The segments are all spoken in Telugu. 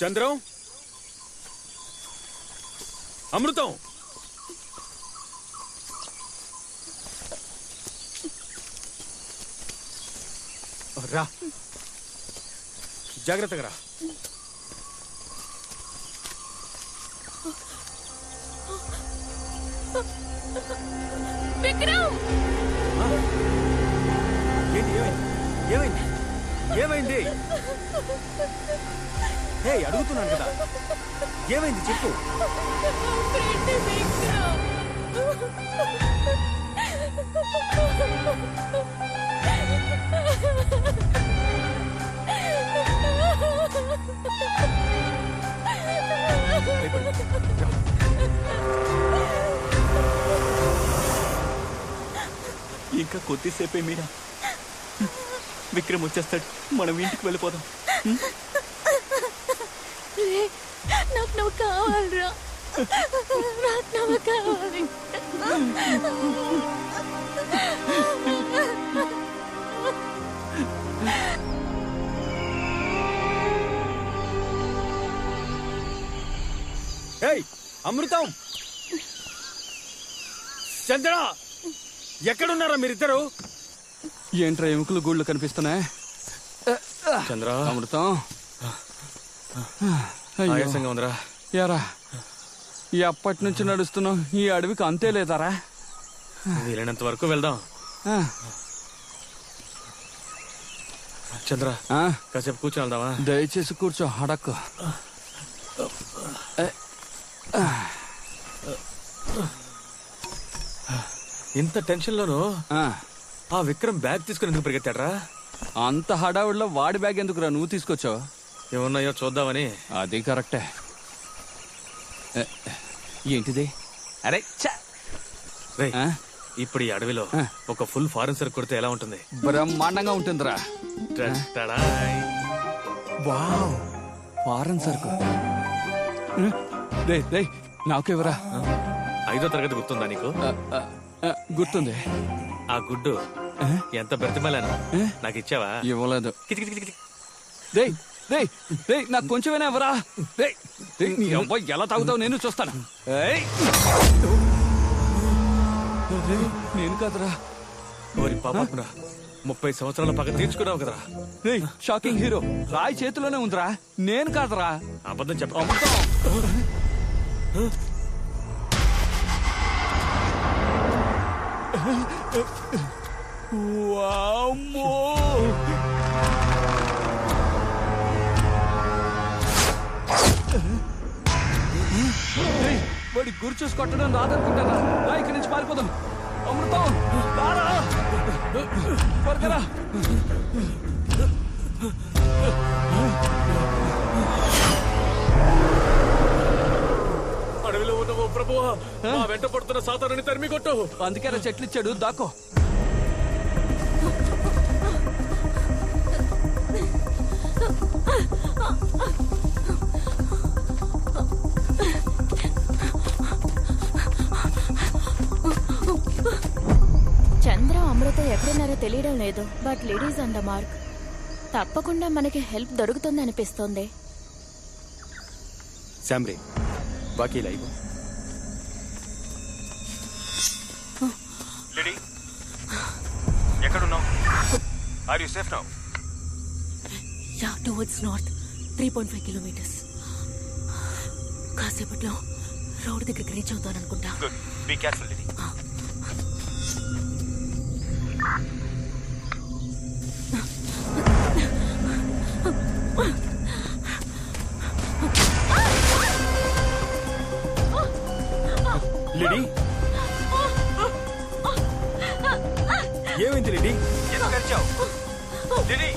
చంద్రం, అమృతం, రా, జాగ్రత్తగా రా. విక్రమ్! ఏంటి, ఏమైంది? ఏమైంది? హే, అడుగుతున్నాను కదా, ఏమైంది చెప్పు. ఇంకా కొద్దిసేపే మీరా, విక్రమ్ వచ్చేస్తాడు. మనం ఇంటికి వెళ్ళిపోదాం. నాకు నువ్వు కావాలరా, నాకు నువ్వు కావాలి. ఏయ్ అమృతం, చంద్ర, ఎక్కడున్నారా మీరిద్దరు? ఏంట్రా ఎముకలు గూళ్ళు కనిపిస్తున్నాయి? చంద్ర, అమృతం, ఆయాసంగా ఉందిరా. యారా, ఎప్పటి నుంచి నడుస్తున్నావు? ఈ అడవికి అంతే లేదారా? వీలైనంత వరకు వెళ్దాం. చంద్ర, కాసేపు కూర్చొని వెళ్దామా? దయచేసి కూర్చో, అడక్కు. ఇంత టెన్షన్ లోను ఆ విక్రమ్ బ్యాగ్ తీసుకుని ఎందుకు పరిగెత్తాడ్రా? అంత హడావుడిలో వాడి బ్యాగ్ ఎందుకురా నువ్వు తీసుకొచ్చావు? ఏమున్నాయో చూద్దామని. అది కరెక్టే. ఏంటిది? అరే ఇప్పుడు ఈ అడవిలో ఒక ఫుల్ ఫారెన్ సరుకు కొడితే ఎలా ఉంటుంది? బ్రహ్మాండంగా ఉంటుందిరా. వావ్, ఫారెన్ సరుకు. నాకెవరా? 5వ తరగతి గుర్తుందా నీకు? గుర్తుంది. ఆ గుడ్డు ఎంత బ్రతిమలాను నాకు ఇచ్చావా? ఇవ్వలేదు. నాకు కొంచెమైనా ఎవరా? ఎలా తాగుతావు నేను చూస్తాను. నేను కాదురా. ఓరి పాపరా, 30 సంవత్సరాల పగ తీర్చుకున్నావు కదరా. షాకింగ్ హీరో రాయి చేతిలోనే ఉందిరా. నేను కాదురా. అబద్ధం చెప్ప. వామ్మో, వాడి గురి చూసి కొట్టడం రాదనుకుంటారా? ఇక్కడి నుంచి పారిపోదాం. అమృతం, త్వరగా. అడవిలో ఉన్న ఓ ప్రభువా, మా వెంట పడుతున్న సాతానుని తరిమి కొట్టు. అందుకే చెట్లు ఇచ్చాడు, దాక్కో. చంద్ర, అమృత ఎక్కడున్నారో తెలియడం లేదు. బట్ లేడీస్ అండ్ మార్క్ తప్పకుండా మనకి హెల్ప్ దొరుకుతుంది అనిపిస్తోంది. శామ్రీ, బాకీ లైవ్. లేడీ, ఎక్కడున్నావు? Are you safe now? Yeah, towards north 3.5 kilometres. కాసేపట్లో రోడ్ దగ్గరికి రీచ్ అవుతాను అనుకుంటా. Good, be careful lady. Lady, ఏమైంది లేడీ? ఎందుకు అరిచావు? లేడీ,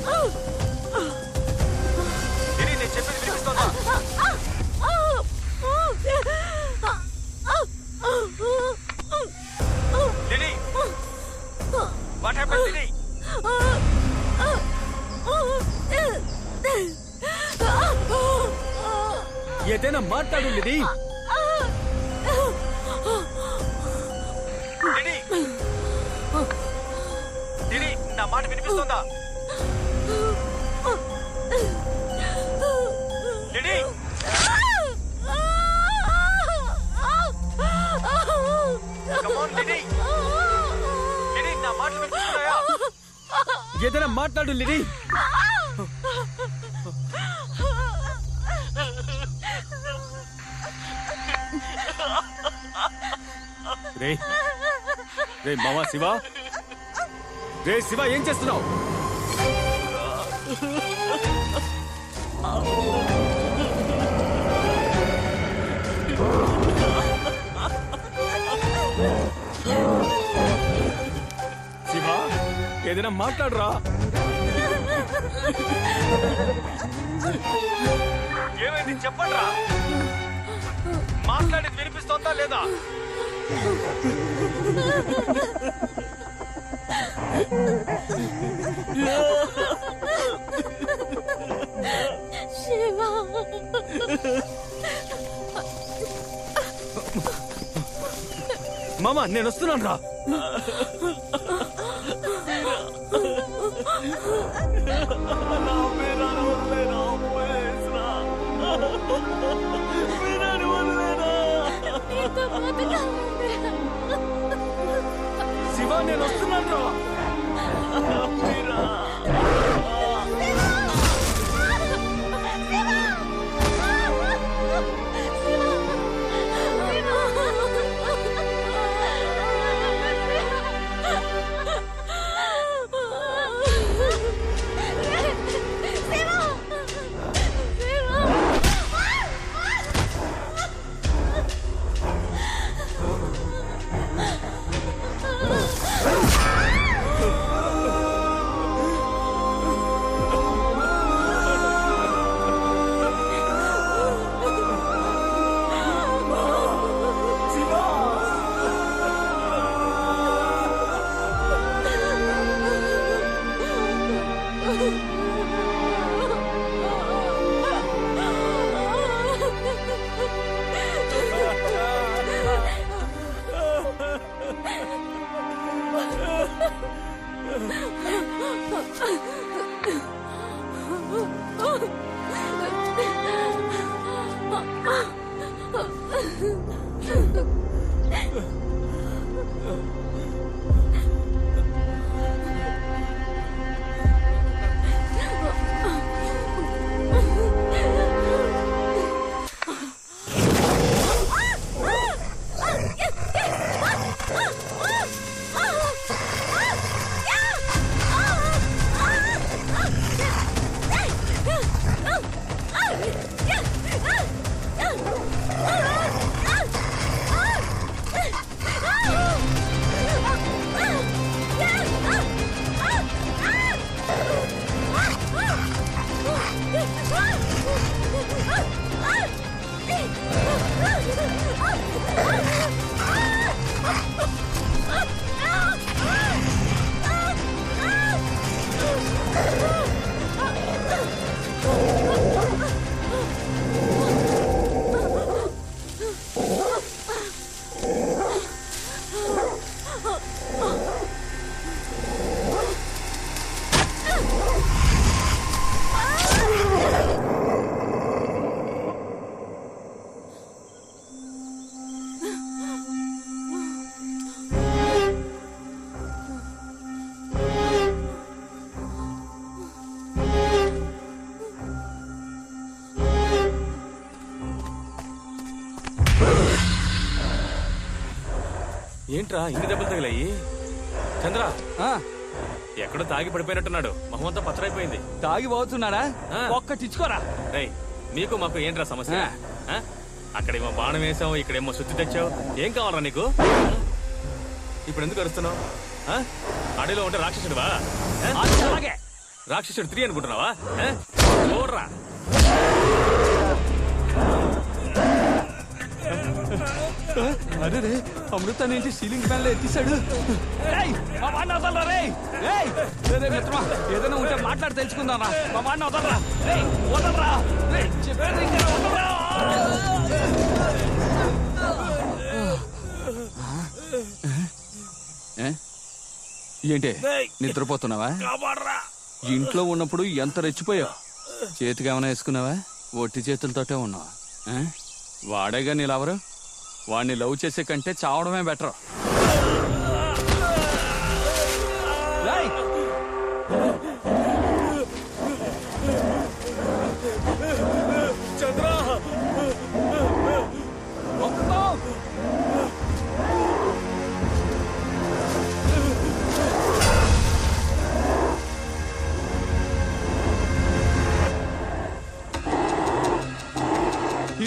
లేడీ, నేను చెప్పేది వినిపిస్తోందా? Lady, what happened lady? ఏదైనా మాట్లాడు లేడీ. లేడీ, లేడీ, నా మాట వినిపిస్తోందా? లేడీ, కమాన్ లిని. లిని నా మాటలు వినిపిస్తున్నాయా? ఏదైనా మాట్లాడు లిని. రే రే మావా శివ, రే శివ ఏం చేస్తున్నావు? శివ ఏదైనా మాట్లాడరా. ఏమైంది చెప్పండిరా. మాట్లాడేది వినిపిస్తోందా లేదా? శివ, మామా నేను వస్తున్నాను రా. శివ నేను వస్తున్నాను రా. ఏంట్రా ఇన్ని దెబ్బలు తగిలాయి? చంద్ర ఎక్కడో తాగి పడిపోయినట్టున్నాడు. మొహమంతా పచ్చరైపోయింది. తాగి పోతున్నాడా? ఒక్కటిచ్చుకోరా. రేయ్ మీకు మాకు ఏంట్రా సమస్య? అక్కడేమో బాణం వేసావు, ఇక్కడేమో శుద్ధి తెచ్చావు. ఏం కావాలరా నీకు? ఇప్పుడు ఎందుకు అరుస్తున్నావు? అడవిలో ఉంటే రాక్షసుడువా? రాక్షసుడు 3 అనుకుంటున్నావా? చూడరా అరే రే, అమృత నుంచి సీలింగ్ ఫ్యాన్ లో ఎత్తిసాడు. మిత్రమా ఏదైనా ఉంటే మాట్లాడి తెలుసుకుందాం. మా వాడిని వదలరా. వదలరా చెప్పేది. ఏంటి నిద్రపోతున్నావా? ఇంట్లో ఉన్నప్పుడు ఎంత రెచ్చిపోయావు. చేతికి ఏమైనా వేసుకున్నావా? ఒట్టి చేతులతోటే ఉన్నావా? వాడేగా నీలెవరు? వాడిని లవ్ చేసే కంటే చావడమే బెటర్.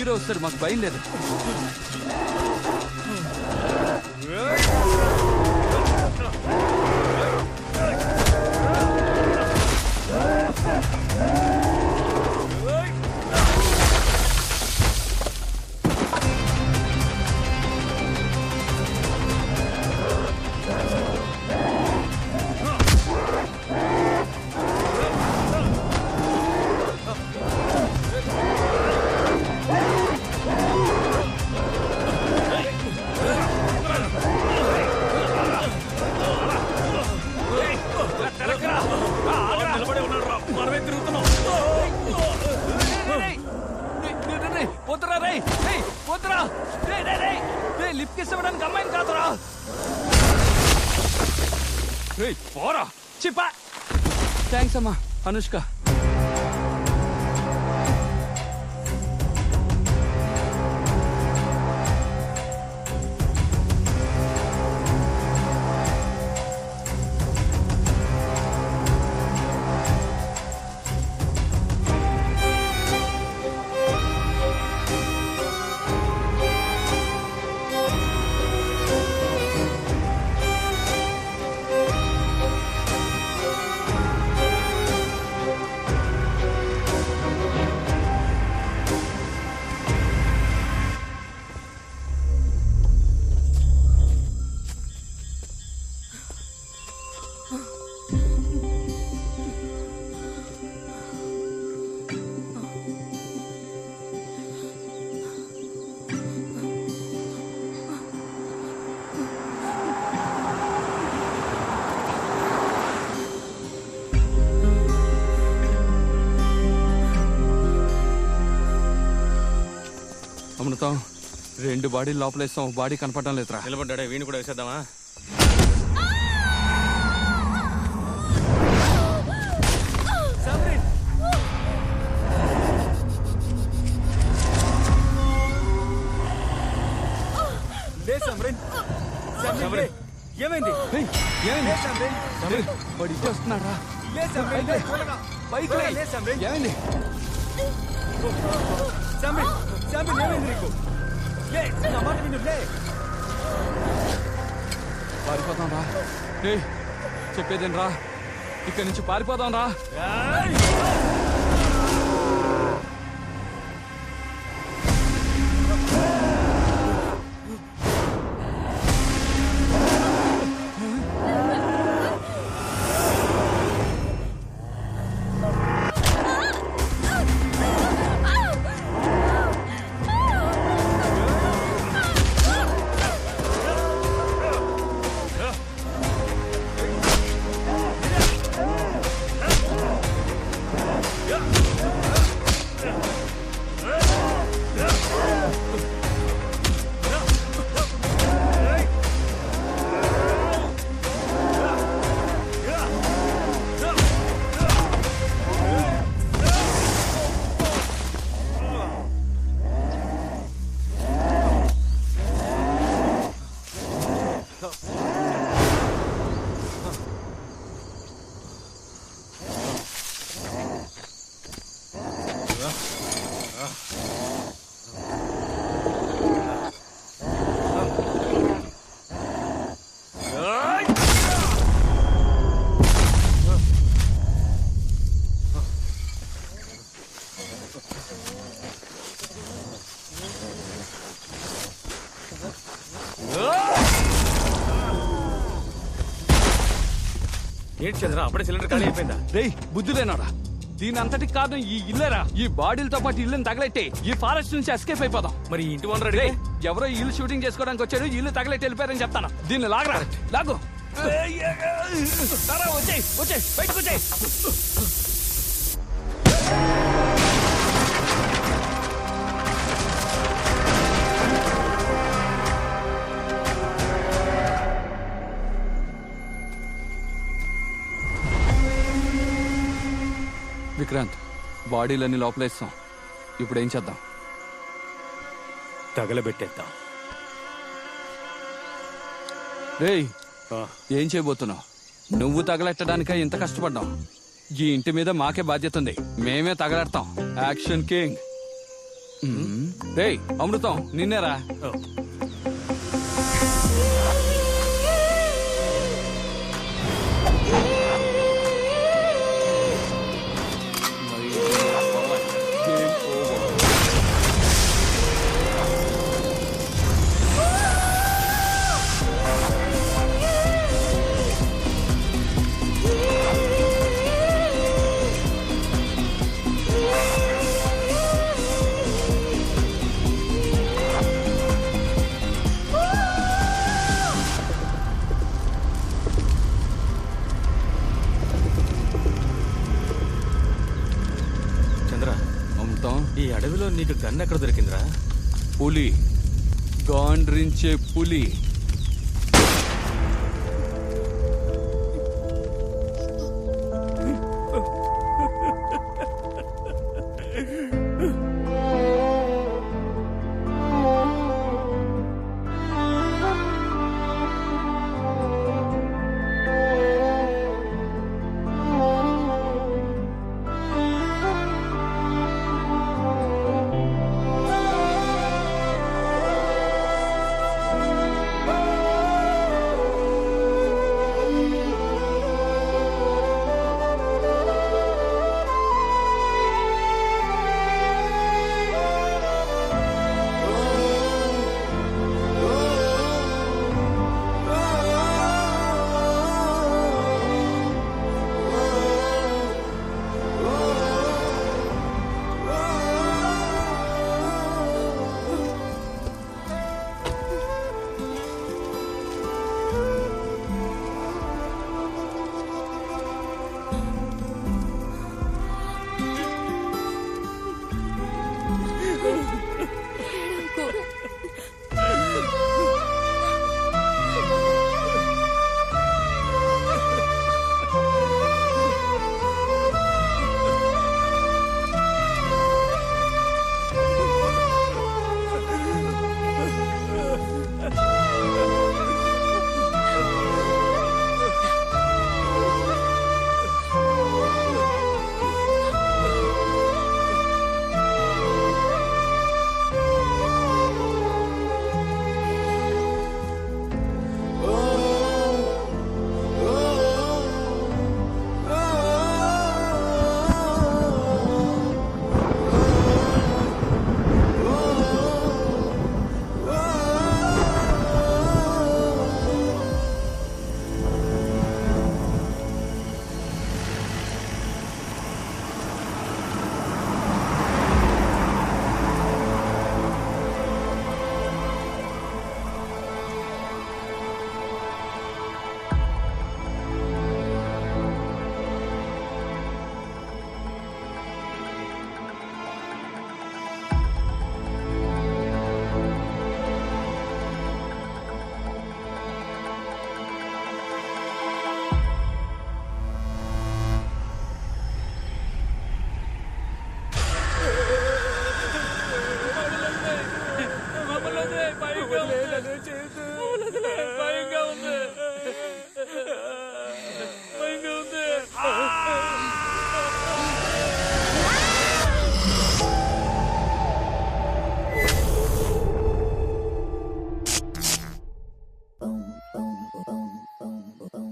హీరో వస్తారు, మాకు భయం లేదు. థ్యాంక్స్ అమ్మా అనుష్క. అమృతం, 2 బాడీ లోపలేస్తాం, బాడీ కనపడడం లేదురా. నిలబడ్డాడే, వీణు కూడా వేసేద్దామా? ఏమైంది? వాడు ఇచ్చి వస్తున్నారా? ఏమైంది? పారిపోతాం రా. చెప్పేదేం రా, ఇక్కడి నుంచి పారిపోతాం రా. ఏంటి చంద్ర, అప్పుడే సిలిండర్ ఖాళీ అయిపోయిందా? రేయ్, బుద్ధులేనాడా? దీని అంతటికి కారణం ఈ ఇల్లేరా. ఈ బాడీలతో పాటు ఇల్లుని తగలెట్టి ఈ ఫారెస్ట్ నుంచి ఎస్కేప్ అయిపోదాం. మరి ఇంటి ఓనర్ అడిగే ఎవరో ఇల్లు షూటింగ్ చేసుకోవడానికి వచ్చాడు, ఇల్లు తగలెట్టి వెళ్ళిపోయారని చెప్తాను. దీన్ని లాగరా, లాగు. వచ్చేయ్ వచ్చేయ్, బయటకు వచ్చేయ్. విక్రాంత్, బాడీలన్నీ లోపలేస్తాం. ఇప్పుడు ఏం చేద్దాం? తగలబెట్టేద్దాం. రేయ్, ఏం చేయబోతున్నావు? నువ్వు తగలెట్టడానికే ఇంత కష్టపడ్డాం. ఈ ఇంటి మీద మాకే బాధ్యత ఉంది, మేమే తగలెడతాం. Action king. రేయ్ అమృతం నిన్నేరా. ఓ, చంద్ర, అమృతం ఈ అడవిలో నీకు గన్ ఎక్కడ దొరికిందిరా? పులి గాండ్రించే పులి.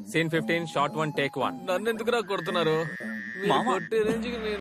Scene 15, shot 1, take 1. నన్ను ఎందుకురా కొడుతున్నారు? మామ. కొట్టే రేంజ్కి నేను